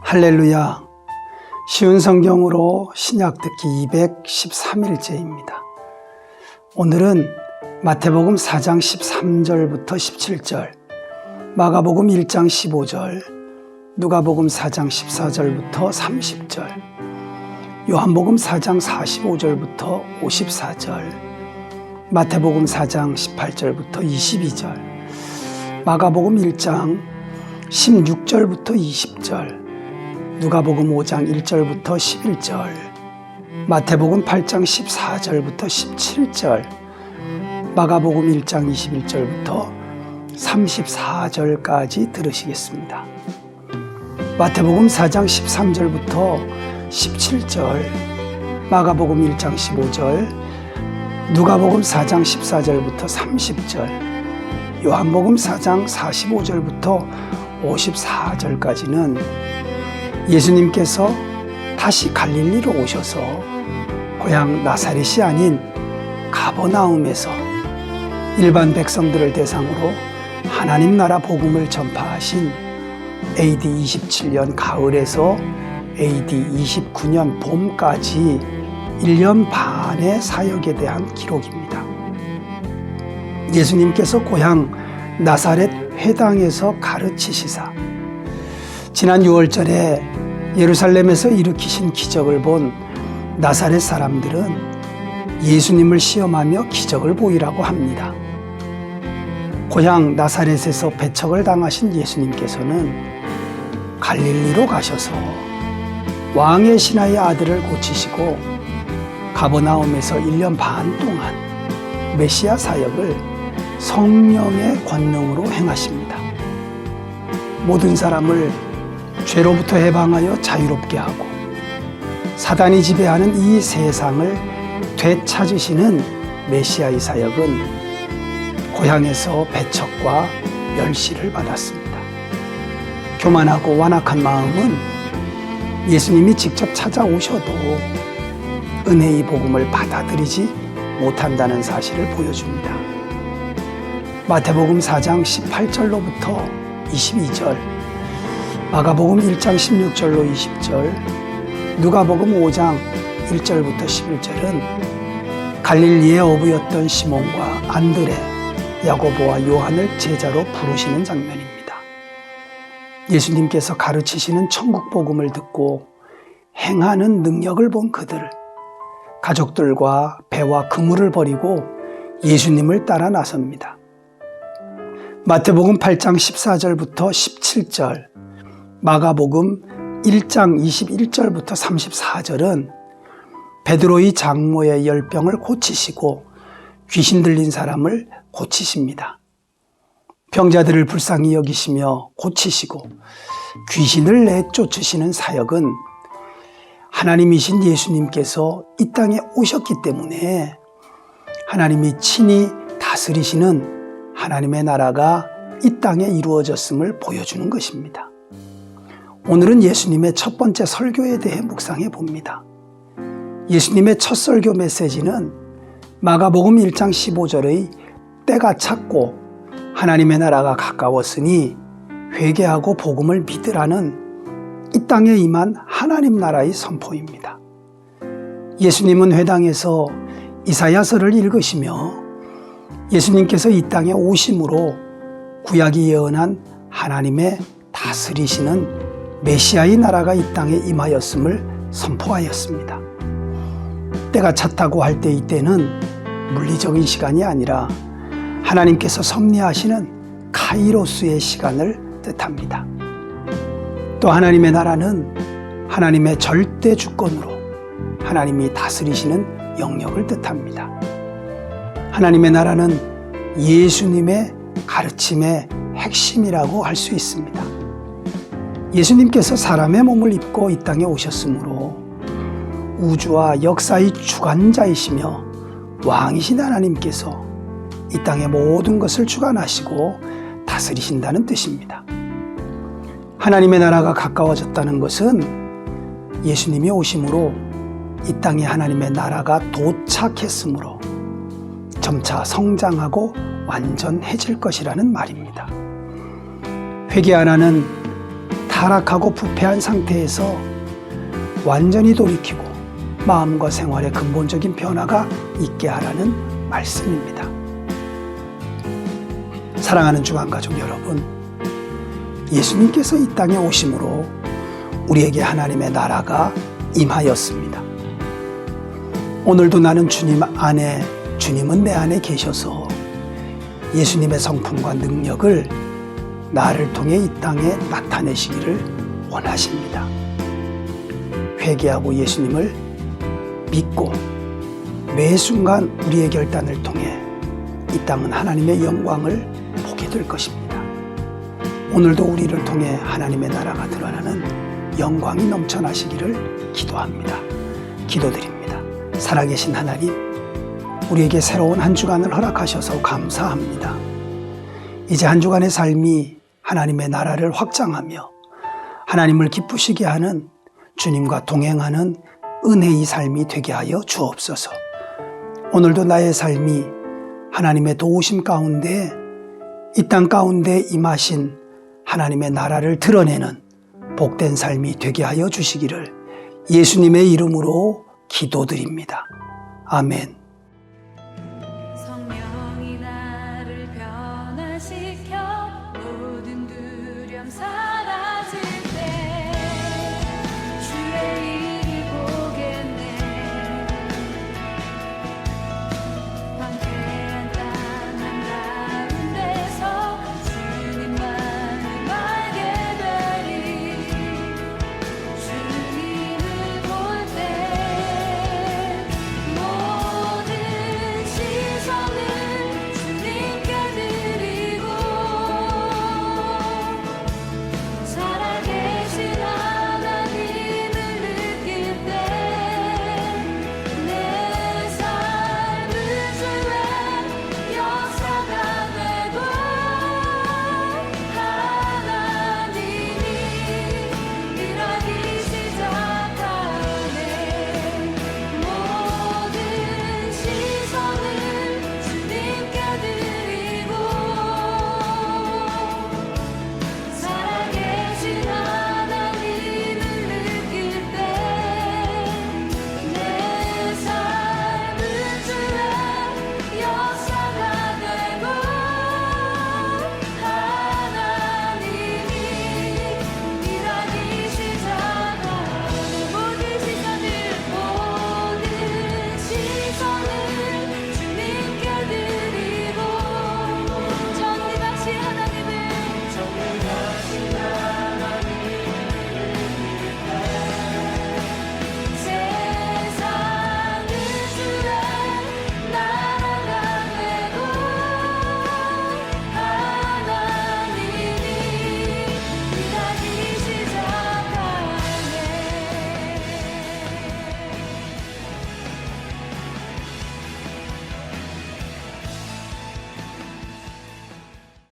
할렐루야. 쉬운 성경으로 신약 듣기 213일째입니다. 오늘은 마태복음 4장 13절부터 17절, 마가복음 1장 15절, 누가복음 4장 14절부터 30절, 요한복음 4장 45절부터 54절, 마태복음 4장 18절부터 22절, 마가복음 1장 16절부터 20절, 누가복음 5장 1절부터 11절, 마태복음 8장 14절부터 17절, 마가복음 1장 21절부터 34절까지 들으시겠습니다. 마태복음 4장 13절부터 17절, 마가복음 1장 15절, 누가복음 4장 14절부터 30절, 요한복음 4장 45절부터 54절까지는 예수님께서 다시 갈릴리로 오셔서 고향 나사렛이 아닌 가버나움에서 일반 백성들을 대상으로 하나님 나라 복음을 전파하신 AD 27년 가을에서 AD 29년 봄까지 1년 반의 사역에 대한 기록입니다. 예수님께서 고향 나사렛 회당에서 가르치시사 지난 6월절에 예루살렘에서 일으키신 기적을 본 나사렛 사람들은 예수님을 시험하며 기적을 보이라고 합니다. 고향 나사렛에서 배척을 당하신 예수님께서는 갈릴리로 가셔서 왕의 신하의 아들을 고치시고 가버나움에서 1년 반 동안 메시아 사역을 성령의 권능으로 행하십니다. 모든 사람을 죄로부터 해방하여 자유롭게 하고 사단이 지배하는 이 세상을 되찾으시는 메시아의 사역은 고향에서 배척과 멸시를 받았습니다. 교만하고 완악한 마음은 예수님이 직접 찾아오셔도 은혜의 복음을 받아들이지 못한다는 사실을 보여줍니다. 마태복음 4장 18절로부터 22절, 마가복음 1장 16절로 20절, 누가복음 5장 1절부터 11절은 갈릴리의 어부였던 시몬과 안드레, 야고보와 요한을 제자로 부르시는 장면입니다. 예수님께서 가르치시는 천국 복음을 듣고 행하는 능력을 본 그들, 가족들과 배와 그물을 버리고 예수님을 따라 나섭니다. 마태복음 8장 14절부터 17절, 마가복음 1장 21절부터 34절은 베드로의 장모의 열병을 고치시고 귀신 들린 사람을 고치십니다. 병자들을 불쌍히 여기시며 고치시고 귀신을 내쫓으시는 사역은 하나님이신 예수님께서 이 땅에 오셨기 때문에 하나님이 친히 다스리시는 하나님의 나라가 이 땅에 이루어졌음을 보여주는 것입니다. 오늘은 예수님의 첫 번째 설교에 대해 묵상해 봅니다. 예수님의 첫 설교 메시지는 마가복음 1장 15절의 때가 찼고 하나님의 나라가 가까웠으니 회개하고 복음을 믿으라는 이 땅에 임한 하나님 나라의 선포입니다. 예수님은 회당에서 이사야서를 읽으시며 예수님께서 이 땅에 오심으로 구약이 예언한 하나님의 다스리시는 메시아의 나라가 이 땅에 임하였음을 선포하였습니다. 때가 찼다고 할 때 이때는 물리적인 시간이 아니라 하나님께서 섭리하시는 카이로스의 시간을 뜻합니다. 또 하나님의 나라는 하나님의 절대 주권으로 하나님이 다스리시는 영역을 뜻합니다. 하나님의 나라는 예수님의 가르침의 핵심이라고 할 수 있습니다. 예수님께서 사람의 몸을 입고 이 땅에 오셨으므로 우주와 역사의 주관자이시며 왕이신 하나님께서 이 땅의 모든 것을 주관하시고 다스리신다는 뜻입니다. 하나님의 나라가 가까워졌다는 것은 예수님이 오심으로 이 땅에 하나님의 나라가 도착했으므로 점차 성장하고 완전해질 것이라는 말입니다. 회개 하나는 타락하고 부패한 상태에서 완전히 돌이키고 마음과 생활의 근본적인 변화가 있게 하라는 말씀입니다. 사랑하는 주간가족 여러분, 예수님께서 이 땅에 오심으로 우리에게 하나님의 나라가 임하였습니다. 오늘도 나는 주님 안에, 주님은 내 안에 계셔서 예수님의 성품과 능력을 나를 통해 이 땅에 나타내시기를 원하십니다. 회개하고 예수님을 믿고 매 순간 우리의 결단을 통해 이 땅은 하나님의 영광을 보게 될 것입니다. 오늘도 우리를 통해 하나님의 나라가 드러나는 영광이 넘쳐나시기를 기도합니다. 기도드립니다. 살아계신 하나님, 우리에게 새로운 한 주간을 허락하셔서 감사합니다. 이제 한 주간의 삶이 하나님의 나라를 확장하며 하나님을 기쁘시게 하는 주님과 동행하는 은혜의 삶이 되게 하여 주옵소서. 오늘도 나의 삶이 하나님의 도우심 가운데 이 땅 가운데 임하신 하나님의 나라를 드러내는 복된 삶이 되게 하여 주시기를 예수님의 이름으로 기도드립니다. 아멘. 성령이 나를 변화시켜 모든 두려움